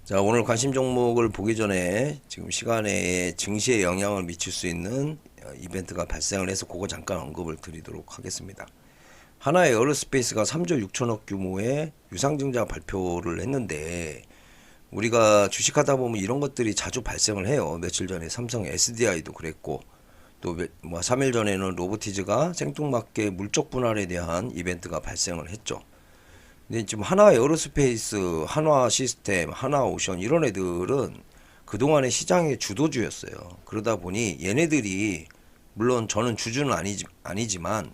자, 오늘 관심 종목을 보기 전에 지금 시간에 증시에 영향을 미칠 수 있는 이벤트가 발생을 해서 그거 잠깐 언급을 드리도록 하겠습니다. 하나의 에어로스페이스가 3조 6천억 규모의 유상증자 발표를 했는데, 우리가 주식하다 보면 이런 것들이 자주 발생을 해요. 며칠 전에 삼성 SDI도 그랬고, 또 3일 전에는 로보티즈가 생뚱맞게 물적 분할에 대한 이벤트가 발생을 했죠. 근데 지금 하나 에어로스페이스, 한화 시스템, 한화 오션 이런 애들은 그동안의 시장의 주도주였어요. 그러다 보니 얘네들이, 물론 저는 주주는 아니지만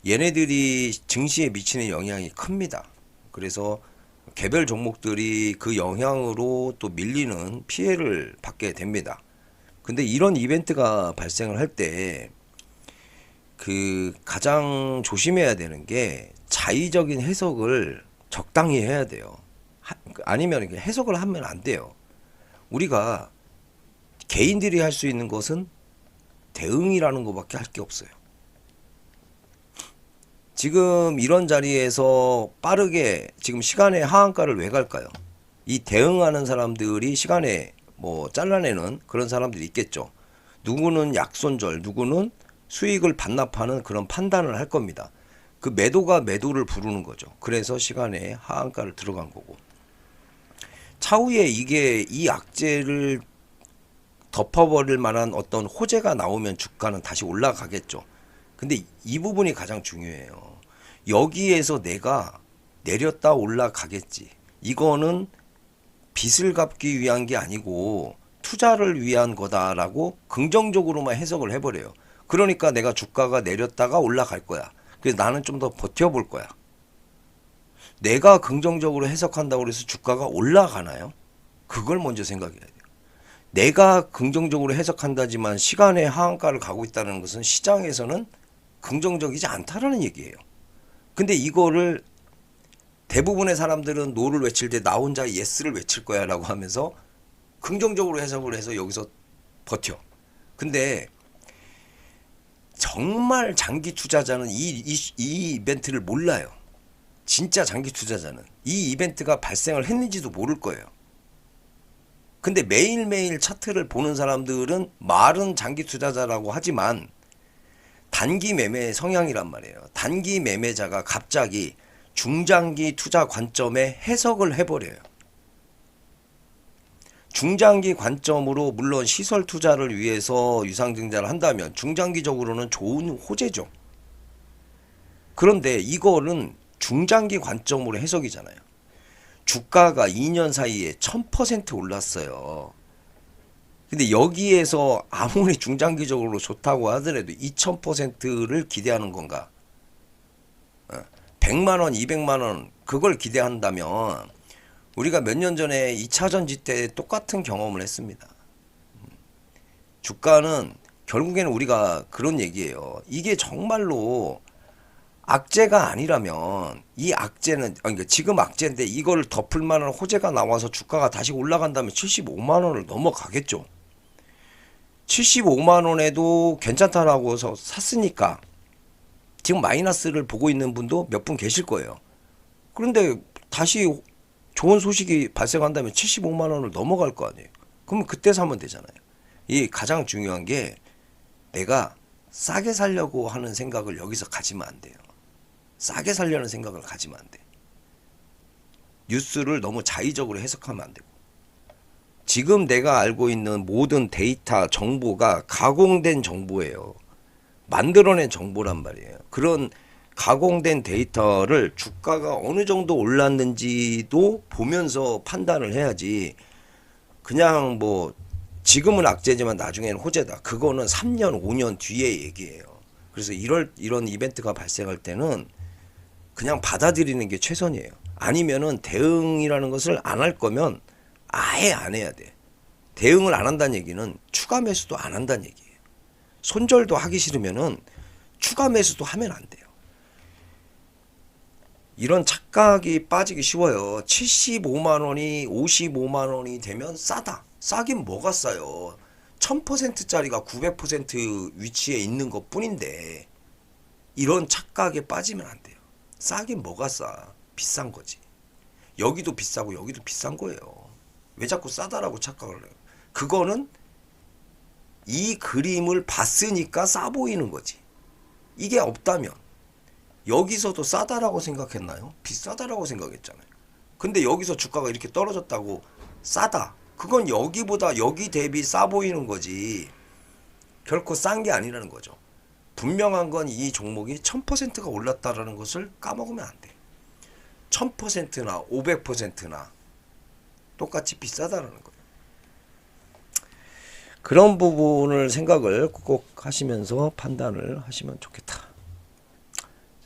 얘네들이 증시에 미치는 영향이 큽니다. 그래서 개별 종목들이 그 영향으로 또 밀리는 피해를 받게 됩니다. 근데 이런 이벤트가 발생을 할 때 가장 조심해야 되는 게 자의적인 해석을 적당히 해야 돼요. 아니면 해석을 하면 안 돼요. 우리가 개인들이 할 수 있는 것은 대응이라는 것밖에 할 게 없어요. 지금 이런 자리에서 빠르게 지금 시간의 하한가를 왜 갈까요? 이 대응하는 사람들이 시간에 잘라내는 그런 사람들이 있겠죠. 누구는 약손절, 누구는 수익을 반납하는 그런 판단을 할 겁니다. 그 매도가 매도를 부르는 거죠. 그래서 시간에 하한가를 들어간 거고, 차후에 이 악재를 덮어버릴 만한 어떤 호재가 나오면 주가는 다시 올라가겠죠. 근데 이 부분이 가장 중요해요. 여기에서 내가 내렸다 올라가겠지, 이거는 빚을 갚기 위한 게 아니고 투자를 위한 거다라고 긍정적으로만 해석을 해버려요. 그러니까 내가 주가가 내렸다가 올라갈 거야. 그래서 나는 좀 더 버텨볼 거야. 내가 긍정적으로 해석한다고 해서 주가가 올라가나요? 그걸 먼저 생각해야 돼요. 내가 긍정적으로 해석한다지만 시간의 하한가를 가고 있다는 것은 시장에서는 긍정적이지 않다라는 얘기예요. 근데 이거를 대부분의 사람들은 노를 외칠 때 나 혼자 예스를 외칠 거야 라고 하면서 긍정적으로 해석을 해서 여기서 버텨. 근데 정말 장기 투자자는 이 이벤트를 몰라요. 진짜 장기 투자자는 이 이벤트가 발생을 했는지도 모를 거예요. 근데 매일매일 차트를 보는 사람들은 말은 장기 투자자라고 하지만 단기 매매 성향이란 말이에요. 단기 매매자가 갑자기 중장기 투자 관점에 해석을 해버려요. 중장기 관점으로 물론 시설 투자를 위해서 유상증자를 한다면 중장기적으로는 좋은 호재죠. 그런데 이거는 중장기 관점으로 해석이잖아요. 주가가 2년 사이에 1000% 올랐어요. 근데 여기에서 아무리 중장기적으로 좋다고 하더라도 2000%를 기대하는 건가? 100만원, 200만원 그걸 기대한다면 우리가 몇 년 전에 2차 전지 때 똑같은 경험을 했습니다. 주가는 결국에는 우리가 그런 얘기예요. 이게 정말로 악재가 아니라면 이 악재는, 그러니까 지금 악재인데 이걸 덮을 만한 호재가 나와서 주가가 다시 올라간다면 75만 원을 넘어가겠죠. 75만 원에도 괜찮다라고 해서 샀으니까 지금 마이너스를 보고 있는 분도 몇 분 계실 거예요. 그런데 다시 좋은 소식이 발생한다면 75만 원을 넘어갈 거 아니에요. 그러면 그때 사면 되잖아요. 이 가장 중요한 게 내가 싸게 살려고 하는 생각을 여기서 가지면 안 돼요. 싸게 살려는 생각을 가지면 안 돼. 뉴스를 너무 자의적으로 해석하면 안 되고, 지금 내가 알고 있는 모든 데이터 정보가 가공된 정보예요. 만들어낸 정보란 말이에요. 그런 가공된 데이터를 주가가 어느 정도 올랐는지도 보면서 판단을 해야지, 그냥 지금은 악재지만 나중에는 호재다, 그거는 3년 5년 뒤의 얘기예요. 그래서 이런 이벤트가 발생할 때는 그냥 받아들이는 게 최선이에요. 아니면은 대응이라는 것을 안 할 거면 아예 안 해야 돼. 대응을 안 한다는 얘기는 추가 매수도 안 한다는 얘기예요. 손절도 하기 싫으면은 추가 매수도 하면 안 돼요. 이런 착각이 빠지기 쉬워요. 75만 원이 55만 원이 되면 싸다. 싸긴 뭐가 싸요. 1000%짜리가 900% 위치에 있는 것 뿐인데 이런 착각에 빠지면 안 돼요. 싸긴 뭐가 싸. 비싼 거지. 여기도 비싸고 여기도 비싼 거예요. 왜 자꾸 싸다라고 착각을 해요? 그거는 이 그림을 봤으니까 싸 보이는 거지. 이게 없다면 여기서도 싸다라고 생각했나요? 비싸다라고 생각했잖아요. 근데 여기서 주가가 이렇게 떨어졌다고 싸다. 그건 여기보다 여기 대비 싸 보이는 거지. 결코 싼 게 아니라는 거죠. 분명한 건 이 종목이 1000%가 올랐다라는 것을 까먹으면 안 돼. 1000%나 500%나 똑같이 비싸다라는 거예요. 그런 부분을 생각을 꼭 하시면서 판단을 하시면 좋겠다.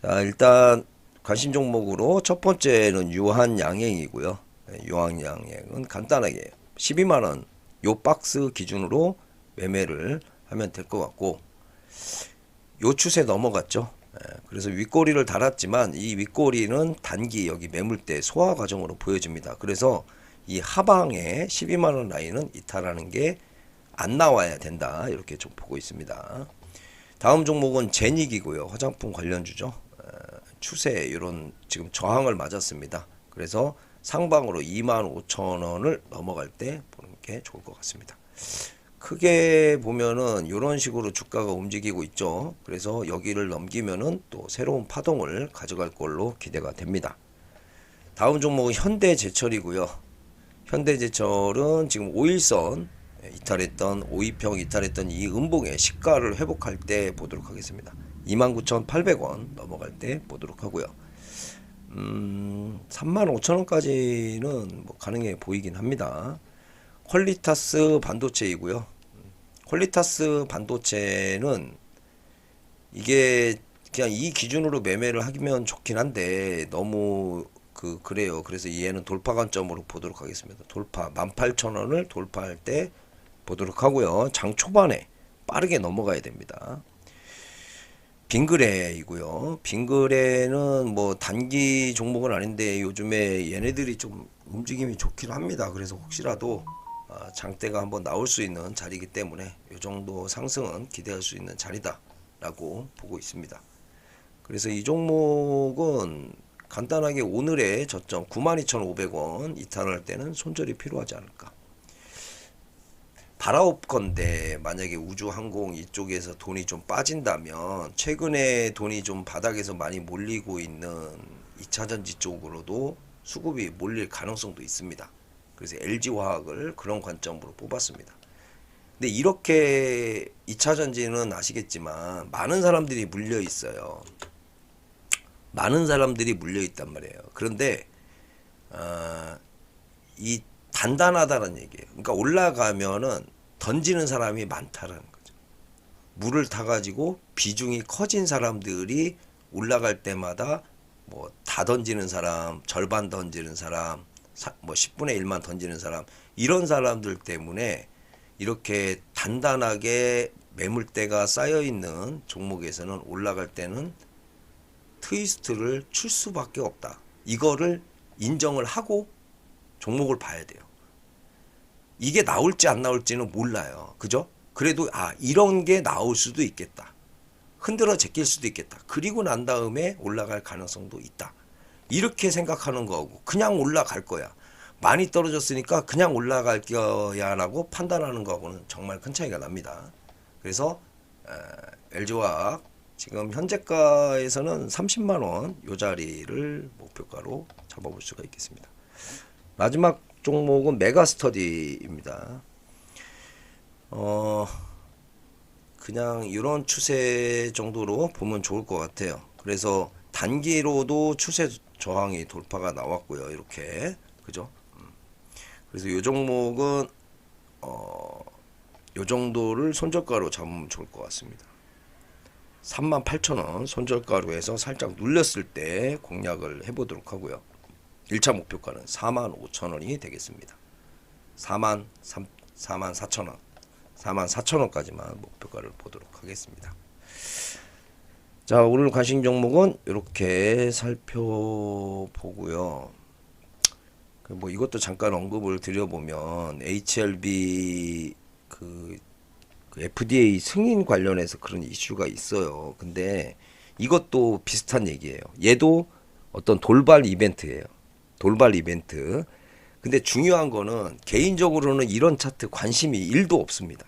자, 일단 관심 종목으로 첫 번째는 유한양행이고요. 유한양행은 간단하게 12만원 요 박스 기준으로 매매를 하면 될 것 같고, 요 추세 넘어갔죠. 그래서 윗꼬리를 달았지만 이 윗꼬리는 단기 여기 매물대 소화 과정으로 보여집니다. 그래서 이 하방에 12만원 라인은 이탈하는 게 안 나와야 된다, 이렇게 좀 보고 있습니다. 다음 종목은 제닉이고요. 화장품 관련주죠. 추세 이런 지금 저항을 맞았습니다. 그래서 상방으로 25,000원을 넘어갈 때 보는 게 좋을 것 같습니다. 크게 보면은 이런 식으로 주가가 움직이고 있죠. 그래서 여기를 넘기면은 또 새로운 파동을 가져갈 걸로 기대가 됩니다. 다음 종목은 현대제철이고요. 현대제철은 지금 5일선 이탈했던 5위평 이탈했던 이 음봉의 시가를 회복할 때 보도록 하겠습니다. 29,800원 넘어갈 때 보도록 하고요. 35,000원까지는 뭐 가능해 보이긴 합니다. 퀄리타스 반도체이고요. 퀄리타스 반도체는 이게 그냥 이 기준으로 매매를 하면 좋긴 한데 너무 그래요. 그래서 얘는 돌파 관점으로 보도록 하겠습니다. 돌파 18,000원을 돌파할 때 보도록 하고요. 장 초반에 빠르게 넘어가야 됩니다. 빙그레이고요. 빙그레는 뭐 단기 종목은 아닌데 요즘에 얘네들이 좀 움직임이 좋긴 합니다. 그래서 혹시라도 장대가 한번 나올 수 있는 자리이기 때문에 이 정도 상승은 기대할 수 있는 자리다 라고 보고 있습니다. 그래서 이 종목은 간단하게 오늘의 저점 92,500원 이탈할 때는 손절이 필요하지 않을까. 바라옵건데 만약에 우주항공 이쪽에서 돈이 좀 빠진다면, 최근에 돈이 좀 바닥에서 많이 몰리고 있는 2차전지 쪽으로도 수급이 몰릴 가능성도 있습니다. 그래서 LG화학을 그런 관점으로 뽑았습니다. 근데 이렇게 2차전지는 아시겠지만 많은 사람들이 물려 있어요. 많은 사람들이 물려 있단 말이에요. 그런데 이 단단하다는 얘기예요. 그러니까 올라가면은 던지는 사람이 많다라는 거죠. 물을 타가지고 비중이 커진 사람들이 올라갈 때마다 뭐 다 던지는 사람, 절반 던지는 사람, 뭐 10분의 1만 던지는 사람, 이런 사람들 때문에 이렇게 단단하게 매물대가 쌓여 있는 종목에서는 올라갈 때는 트위스트를 출 수밖에 없다. 이거를 인정을 하고 종목을 봐야 돼요. 이게 나올지 안 나올지는 몰라요. 그죠? 그래도 이런 게 나올 수도 있겠다. 흔들어 제낄 수도 있겠다. 그리고 난 다음에 올라갈 가능성도 있다. 이렇게 생각하는 거고, 그냥 올라갈 거야. 많이 떨어졌으니까 그냥 올라갈 거야 라고 판단하는 거하고는 정말 큰 차이가 납니다. 그래서 LG화학 지금 현재가에서는 30만원 요 자리를 목표가로 잡아볼 수가 있겠습니다. 마지막 종목은 메가스터디입니다. 그냥 이런 추세 정도로 보면 좋을 것 같아요. 그래서 단기로도 추세 저항이 돌파가 나왔고요. 이렇게, 그죠? 그래서 이 종목은 요 정도를 손절가로 잡으면 좋을 것 같습니다. 38,000원 손절가로 해서 살짝 눌렸을 때 공략을 해보도록 하고요. 1차 목표가는 45,000원이 되겠습니다. 44,000원 44,000원까지만 목표가를 보도록 하겠습니다. 자, 오늘 관심 종목은 이렇게 살펴보고요. 뭐 이것도 잠깐 언급을 드려보면 HLB 그 FDA 승인 관련해서 그런 이슈가 있어요. 근데 이것도 비슷한 얘기예요. 얘도 어떤 돌발 이벤트예요. 돌발 이벤트. 근데 중요한 거는 개인적으로는 이런 차트 관심이 1도 없습니다.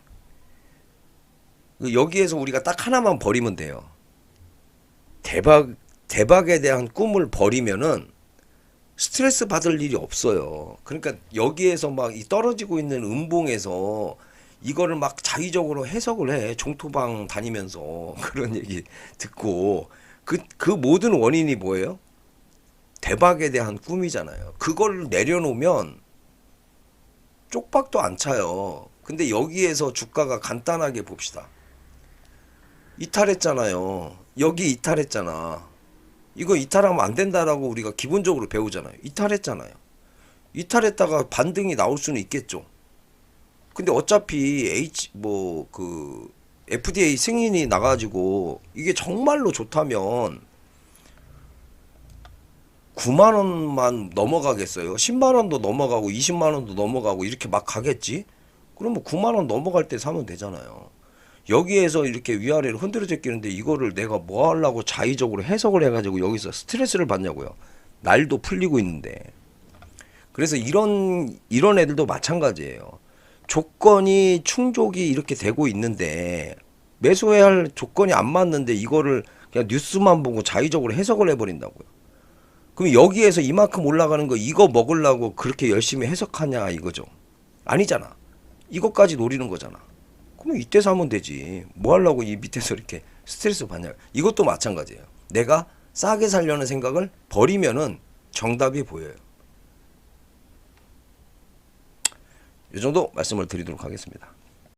여기에서 우리가 딱 하나만 버리면 돼요. 대박에 대한 꿈을 버리면은 스트레스 받을 일이 없어요. 그러니까 여기에서 막 이 떨어지고 있는 음봉에서 이거를 막 자의적으로 해석을 해. 종토방 다니면서 그런 얘기 듣고 그 모든 원인이 뭐예요? 대박에 대한 꿈이잖아요. 그걸 내려놓으면 쪽박도 안 차요. 근데 여기에서 주가가 간단하게 봅시다. 이탈했잖아요. 여기 이탈했잖아. 이거 이탈하면 안 된다라고 우리가 기본적으로 배우잖아요. 이탈했잖아요. 이탈했다가 반등이 나올 수는 있겠죠. 근데 어차피 FDA 승인이 나가지고 이게 정말로 좋다면 9만 원만 넘어가겠어요? 10만 원도 넘어가고 20만 원도 넘어가고 이렇게 막 가겠지? 그러면 9만 원 넘어갈 때 사면 되잖아요. 여기에서 이렇게 위아래로 흔들어 제끼는데 이거를 내가 뭐 하려고 자의적으로 해석을 해가지고 여기서 스트레스를 받냐고요. 날도 풀리고 있는데. 그래서 이런 애들도 마찬가지예요. 조건이 충족이 이렇게 되고 있는데 매수해야 할 조건이 안 맞는데 이거를 그냥 뉴스만 보고 자의적으로 해석을 해버린다고요. 그럼 여기에서 이만큼 올라가는 거 이거 먹으려고 그렇게 열심히 해석하냐 이거죠. 아니잖아. 이것까지 노리는 거잖아. 그럼 이때 사면 되지. 뭐 하려고 이 밑에서 이렇게 스트레스 받냐. 이것도 마찬가지예요. 내가 싸게 살려는 생각을 버리면은 정답이 보여요. 이 정도 말씀을 드리도록 하겠습니다.